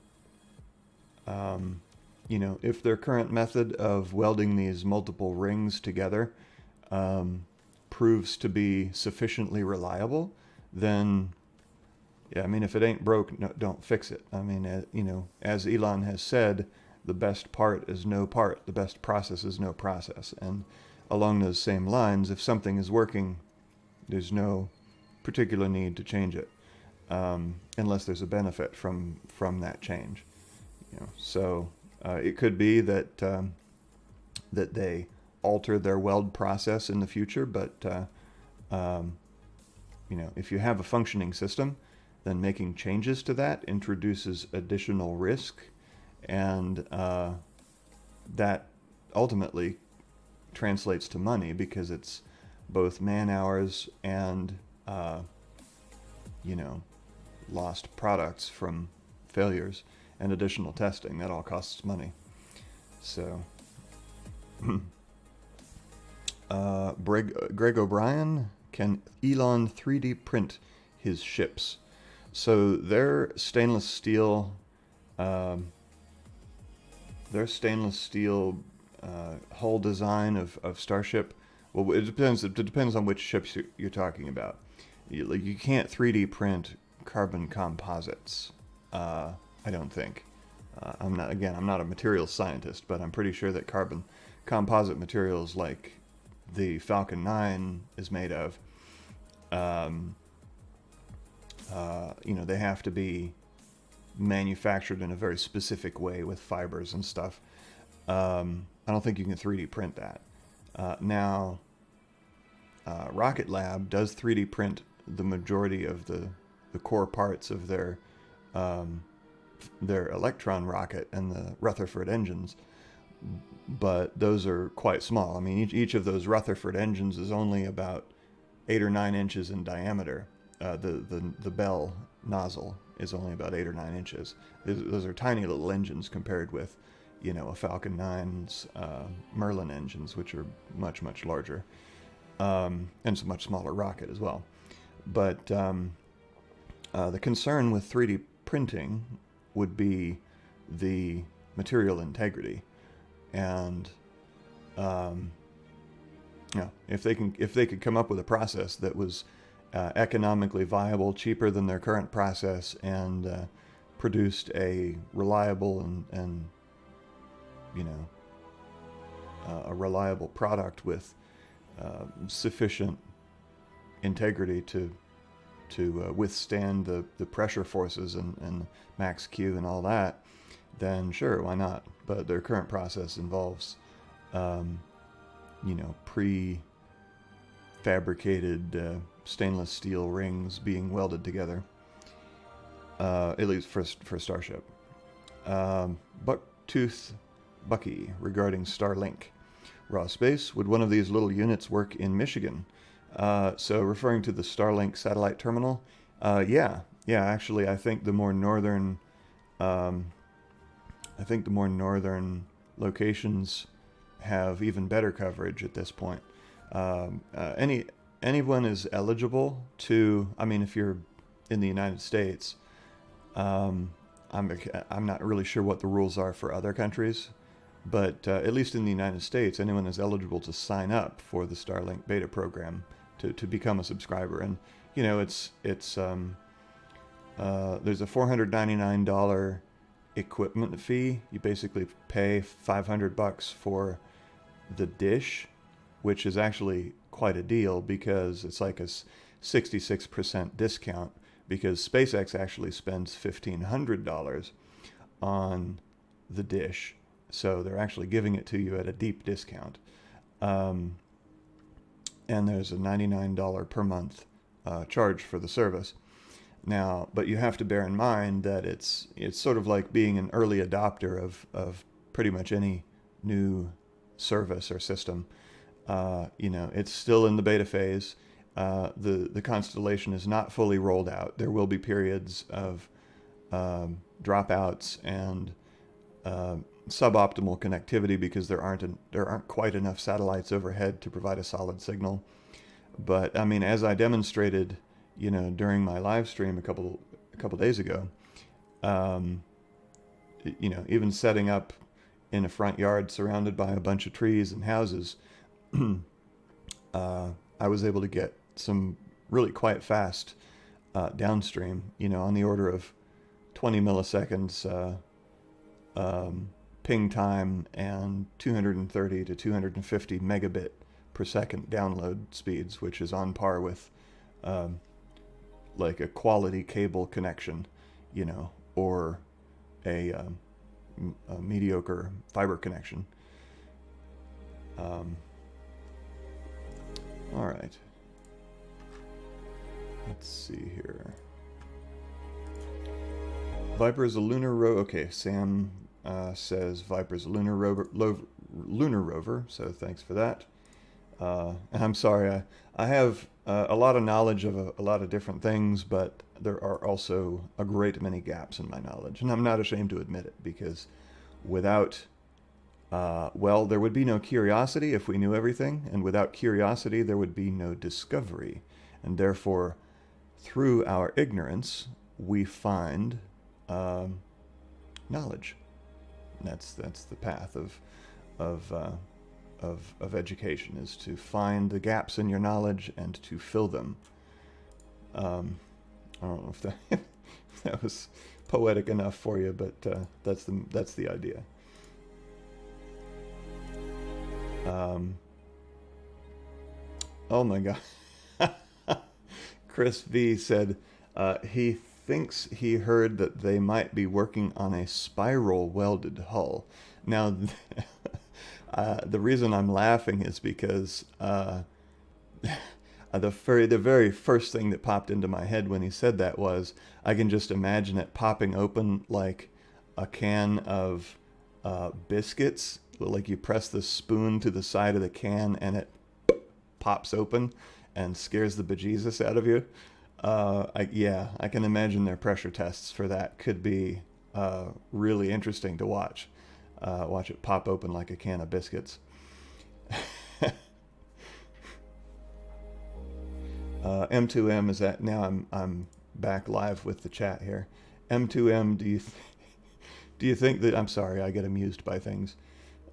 if their current method of welding these multiple rings together proves to be sufficiently reliable, then, yeah, I mean, if it ain't broke, no, don't fix it. I mean, as Elon has said, the best part is no part. The best process is no process. And along those same lines, if something is working, there's no particular need to change it, unless there's a benefit from that change. So it could be that that they alter their weld process in the future, but if you have a functioning system, then making changes to that introduces additional risk, and that ultimately translates to money, because it's both man hours and lost products from failures and additional testing. That all costs money. So Greg O'Brien, can Elon 3D print his ships? So their stainless steel hull design of Starship, well, it depends on which ships you're talking about. You can't 3D print carbon composites, I don't think. I'm not a materials scientist, but I'm pretty sure that carbon composite materials like the Falcon 9 is made of, they have to be manufactured in a very specific way with fibers and stuff. I don't think you can 3D print that. Now, Rocket Lab does 3D print the majority of the core parts of their Electron rocket and the Rutherford engines, but those are quite small. I mean, each of those Rutherford engines is only about 8 or 9 inches in diameter. The bell nozzle is only about 8 or 9 inches. Those are tiny little engines compared with, a Falcon 9's Merlin engines, which are much, much larger, and it's a much smaller rocket as well. But the concern with 3D printing would be the material integrity, and if they could come up with a process that was economically viable, cheaper than their current process, and produced a reliable and a reliable product with sufficient integrity to withstand the pressure forces and max Q and all that, then sure, why not? But their current process involves pre-fabricated stainless steel rings being welded together, at least for Starship. Bucktooth Bucky regarding Starlink. Raw space, would one of these little units work in Michigan? So referring to the Starlink satellite terminal, yeah, actually I think the more northern locations have even better coverage at this point. Anyone is eligible to, I mean, if you're in the United States, I'm not really sure what the rules are for other countries, but at least in the United States, anyone is eligible to sign up for the Starlink beta program to become a subscriber. And you know, there's a $499 equipment fee. You basically pay $500 for the dish, which is actually quite a deal because it's like a 66% discount, because SpaceX actually spends $1,500 on the dish, so they're actually giving it to you at a deep discount. And there's a $99 per month charge for the service. Now, but you have to bear in mind that it's sort of like being an early adopter of pretty much any new service or system. You know, it's still in the beta phase. The constellation is not fully rolled out. There will be periods of dropouts and suboptimal connectivity because there aren't quite enough satellites overhead to provide a solid signal. But I mean, as I demonstrated, you know, during my live stream a couple days ago, you know, even setting up in a front yard surrounded by a bunch of trees and houses, I was able to get some really quite fast downstream, you know, on the order of 20 milliseconds ping time and 230 to 250 megabit per second download speeds, which is on par with like a quality cable connection, you know, or a mediocre fiber connection. All right. Let's see here. Viper is a lunar rover. Okay, Sam says Viper is a lunar rover. So thanks for that. And I'm sorry, I have a lot of knowledge of a lot of different things, but there are also a great many gaps in my knowledge, and I'm not ashamed to admit it, because without, well, there would be no curiosity if we knew everything, and without curiosity there would be no discovery, and therefore, through our ignorance, we find knowledge. And that's the path of education, is to find the gaps in your knowledge and to fill them. I don't know if that if that was poetic enough for you, but that's the idea. Oh my God. Chris V said he thinks he heard that they might be working on a spiral welded hull. Now, the reason I'm laughing is because the very first thing that popped into my head when he said that was, I can just imagine it popping open like a can of biscuits. Like you press the spoon to the side of the can and it pops open and scares the bejesus out of you. Yeah, I can imagine their pressure tests for that could be really interesting to watch. Watch it pop open like a can of biscuits. M2M is at, now I'm back live with the chat here. M2M, do you think that, I'm sorry, I get amused by things.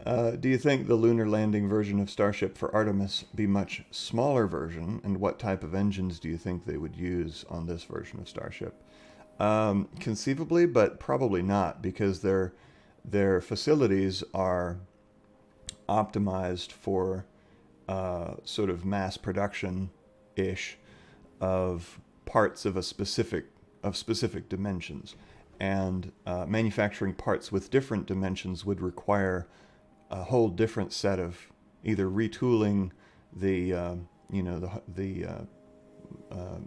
Do you think the lunar landing version of Starship for Artemis be much smaller version, and what type of engines do you think they would use on this version of Starship? Conceivably, but probably not, because their facilities are optimized for sort of mass production-ish of parts of specific dimensions, and manufacturing parts with different dimensions would require a whole different set of either retooling the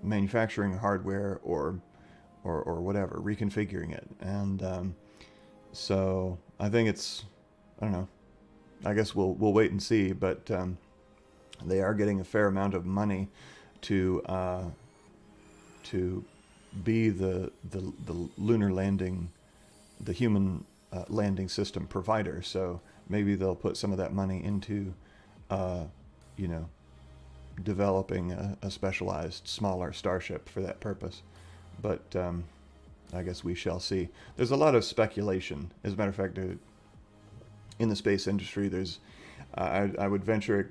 manufacturing hardware or whatever, reconfiguring it. And so I think it's, I don't know, I guess we'll wait and see, but they are getting a fair amount of money to be the lunar landing, the human landing system provider. So maybe they'll put some of that money into, developing a specialized, smaller Starship for that purpose. But I guess we shall see. There's a lot of speculation. As a matter of fact, in the space industry, there's, I would venture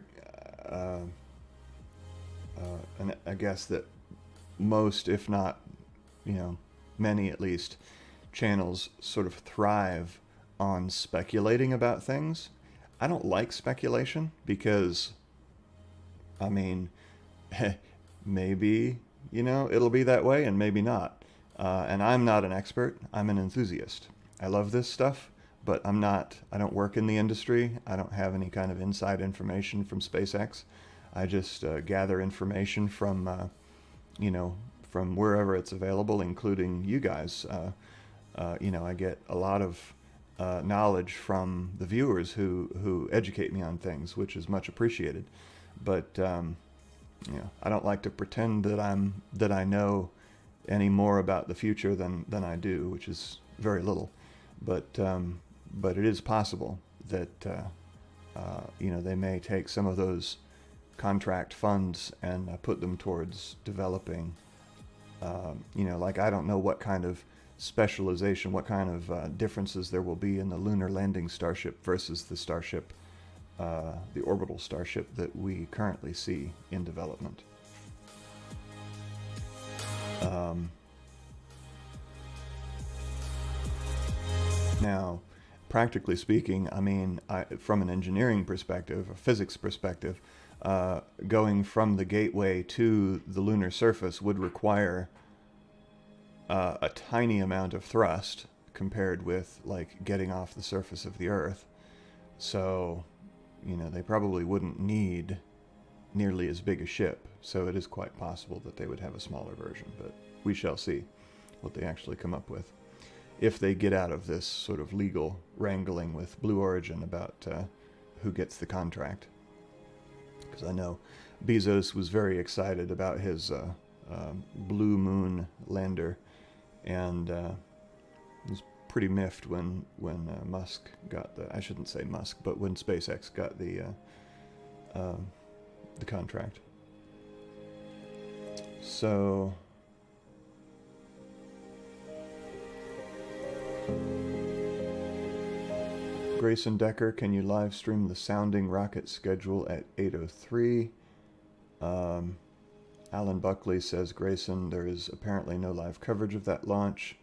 a guess that most, if not, many at least, channels sort of thrive on speculating about things. I don't like speculation because, I mean, maybe, it'll be that way and maybe not. And I'm not an expert. I'm an enthusiast. I love this stuff, but I don't work in the industry. I don't have any kind of inside information from SpaceX. I just gather information from, from wherever it's available, including you guys. I get a lot of knowledge from the viewers who educate me on things, which is much appreciated. But I don't like to pretend that I know any more about the future than I do, which is very little. But it is possible that they may take some of those contract funds and put them towards developing. Like, I don't know what kind of specialization, what kind of differences there will be in the lunar landing Starship versus the Starship, the orbital Starship that we currently see in development. Now, practically speaking, I mean, from an engineering perspective, a physics perspective, going from the gateway to the lunar surface would require a tiny amount of thrust compared with, like, getting off the surface of the Earth. So, they probably wouldn't need nearly as big a ship. So it is quite possible that they would have a smaller version, but we shall see what they actually come up with, if they get out of this sort of legal wrangling with Blue Origin about who gets the contract. Because I know Bezos was very excited about his Blue Moon lander, and was pretty miffed when Musk got I shouldn't say Musk, but when SpaceX got the contract. So Grayson Decker, can you live stream the sounding rocket schedule at 8:03? Alan Buckley says, Grayson, there is apparently no live coverage of that launch.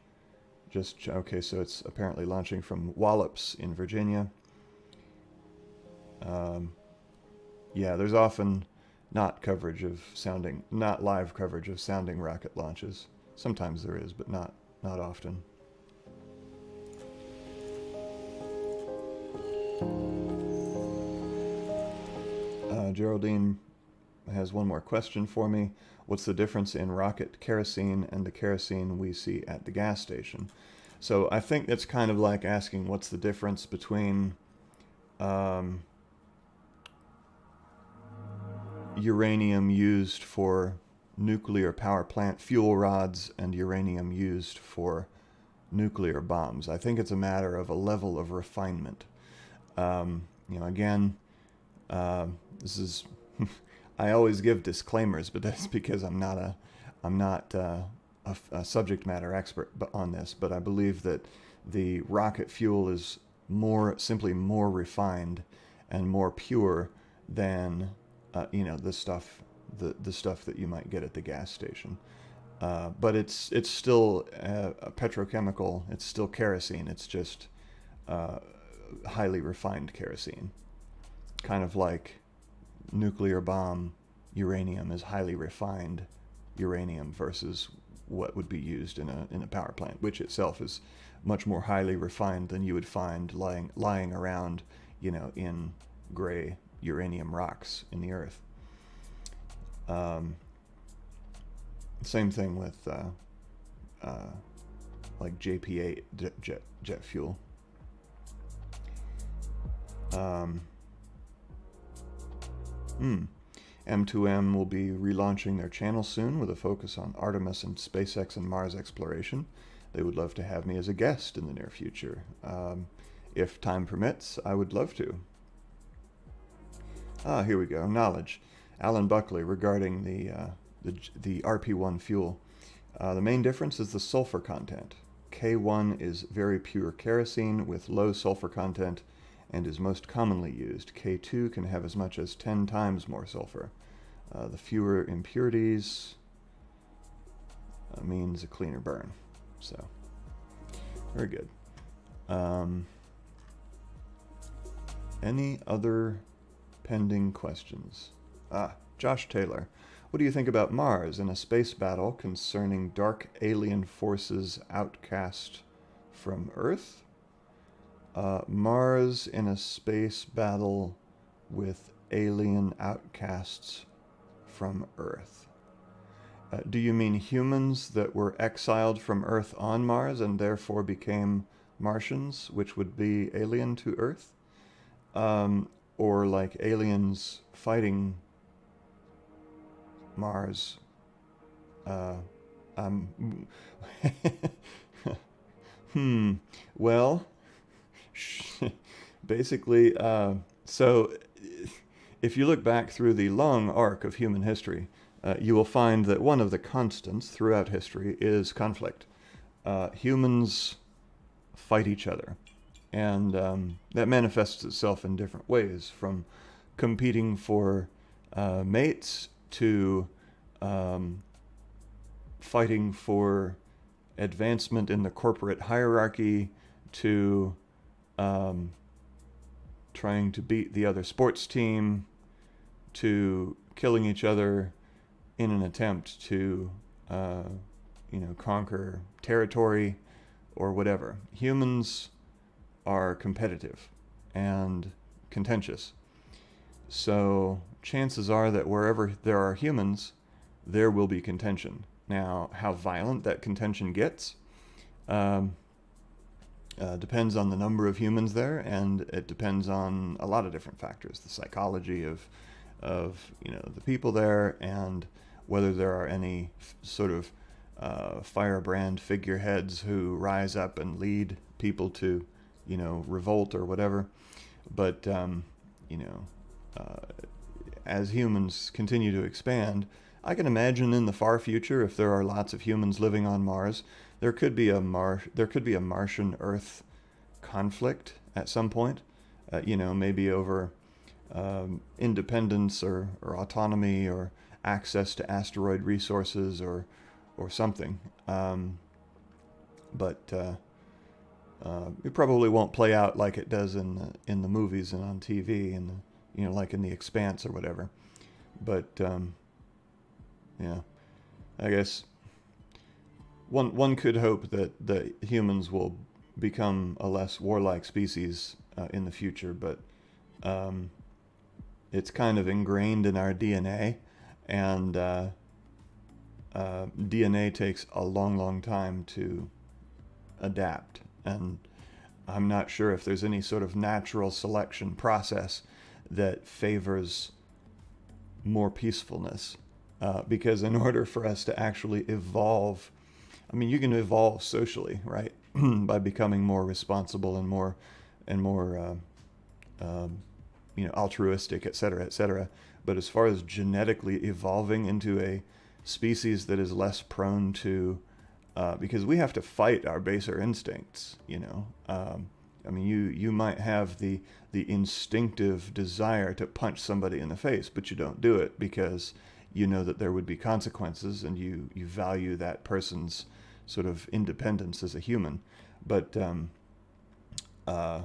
Okay, so it's apparently launching from Wallops in Virginia. Yeah, there's often not live coverage of sounding rocket launches. Sometimes there is, but not often. Geraldine has one more question for me. What's the difference in rocket kerosene and the kerosene we see at the gas station? So I think it's kind of like asking what's the difference between uranium used for nuclear power plant fuel rods and uranium used for nuclear bombs. I think it's a matter of a level of refinement. Again, this is I always give disclaimers, but that's because I'm not a subject matter expert on this. But I believe that the rocket fuel is simply more refined and more pure than the stuff that you might get at the gas station. But it's still a petrochemical. It's still kerosene. It's just highly refined kerosene, kind of like nuclear bomb uranium is highly refined uranium versus what would be used in a power plant, which itself is much more highly refined than you would find lying around, in gray uranium rocks in the earth. Same thing with like JP8 jet fuel. M2M will be relaunching their channel soon with a focus on Artemis and SpaceX and Mars exploration. They would love to have me as a guest in the near future. If time permits, I would love to. Here we go. Knowledge. Alan Buckley regarding the RP1 fuel. The main difference is the sulfur content. K1 is very pure kerosene with low sulfur content, and is most commonly used. K2 can have as much as 10 times more sulfur. The fewer impurities means a cleaner burn. So, very good. Any other pending questions? Josh Taylor. What do you think about Mars in a space battle concerning dark alien forces outcast from Earth? Mars in a space battle with alien outcasts from Earth. Do you mean humans that were exiled from Earth on Mars and therefore became Martians, which would be alien to Earth? Or like aliens fighting Mars? Well, basically, so if you look back through the long arc of human history, you will find that one of the constants throughout history is conflict. Humans fight each other, and that manifests itself in different ways, from competing for mates to fighting for advancement in the corporate hierarchy to trying to beat the other sports team to killing each other in an attempt to conquer territory or whatever. Humans are competitive and contentious. So chances are that wherever there are humans, there will be contention. Now, how violent that contention gets depends on the number of humans there, and it depends on a lot of different factors: the psychology of the people there, and whether there are any sort of firebrand figureheads who rise up and lead people to revolt or whatever. But as humans continue to expand, I can imagine in the far future, if there are lots of humans living on Mars, there could be a Martian Earth conflict at some point. Maybe over independence or autonomy or access to asteroid resources or something. But it probably won't play out like it does in the movies and on TV and like in The Expanse or whatever. But yeah, I guess one could hope that the humans will become a less warlike species in the future, but it's kind of ingrained in our DNA, and DNA takes a long time to adapt, and I'm not sure if there's any sort of natural selection process that favors more peacefulness. Because in order for us to actually evolve, I mean, you can evolve socially, right? By becoming more responsible and more altruistic, et cetera. But as far as genetically evolving into a species that is less prone to, because we have to fight our baser instincts, I mean, you might have the instinctive desire to punch somebody in the face, but you don't do it because you know that there would be consequences, and you value that person's sort of independence as a human. But as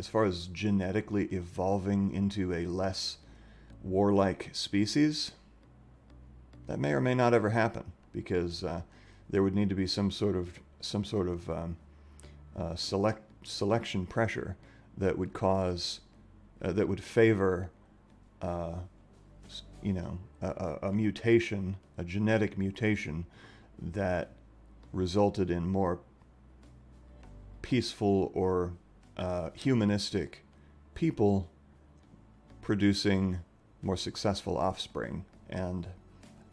far as genetically evolving into a less warlike species, that may or may not ever happen, because there would need to be some sort of selection pressure that would cause that would favor a mutation, a genetic mutation that resulted in more peaceful or humanistic people producing more successful offspring. And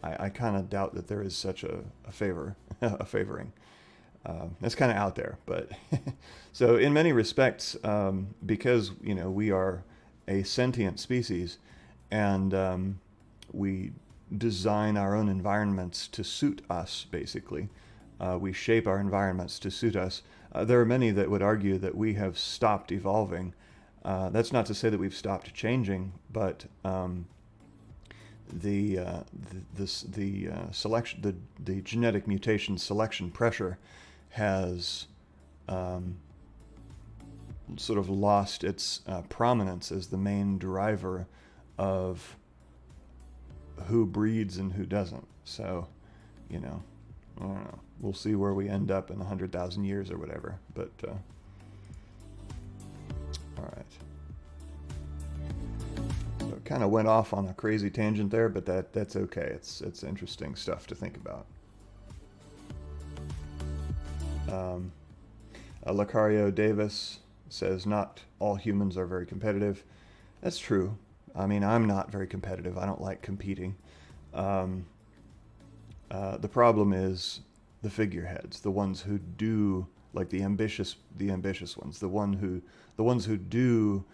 I kind of doubt that there is such a favoring. That's kind of out there, but so in many respects, because we are a sentient species, and we design our own environments to suit us, basically. We shape our environments to suit us. There are many that would argue that we have stopped evolving. That's not to say that we've stopped changing, but the genetic mutation selection pressure has sort of lost its prominence as the main driver of who breeds and who doesn't. So, you know, I don't know. We'll see where we end up in 100,000 years or whatever. But all right. So it kind of went off on a crazy tangent there, but that's okay. It's interesting stuff to think about. Lucario Davis says not all humans are very competitive. That's true. I mean, I'm not very competitive. I don't like competing. The problem is the figureheads, the ones who do, like the ambitious ones, the ones who do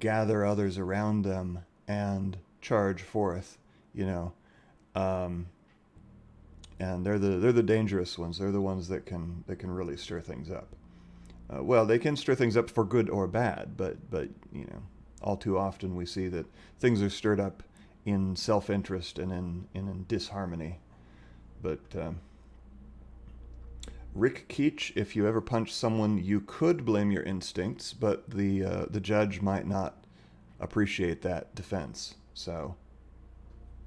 gather others around them and charge forth, you know. And they're the dangerous ones. They're the ones that can really stir things up. Well, they can stir things up for good or bad, but you know, all too often we see that things are stirred up in self-interest and in disharmony. But Rick Keach, if you ever punch someone, you could blame your instincts, but the judge might not appreciate that defense. So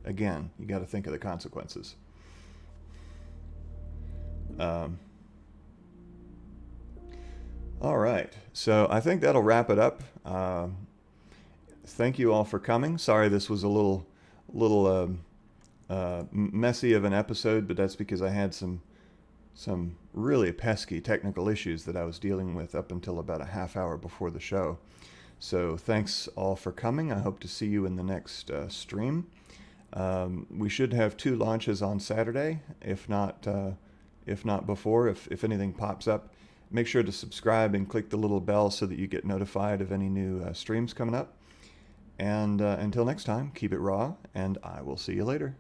again, you got to think of the consequences. All right, so I think that'll wrap it up. Thank you all for coming. Sorry this was a little messy of an episode, but that's because I had some really pesky technical issues that I was dealing with up until about a half hour before the show. So thanks all for coming. I hope to see you in the next stream. We should have 2 launches on Saturday, if not before. If anything pops up, make sure to subscribe and click the little bell so that you get notified of any new streams coming up. And until next time, keep it raw, and I will see you later.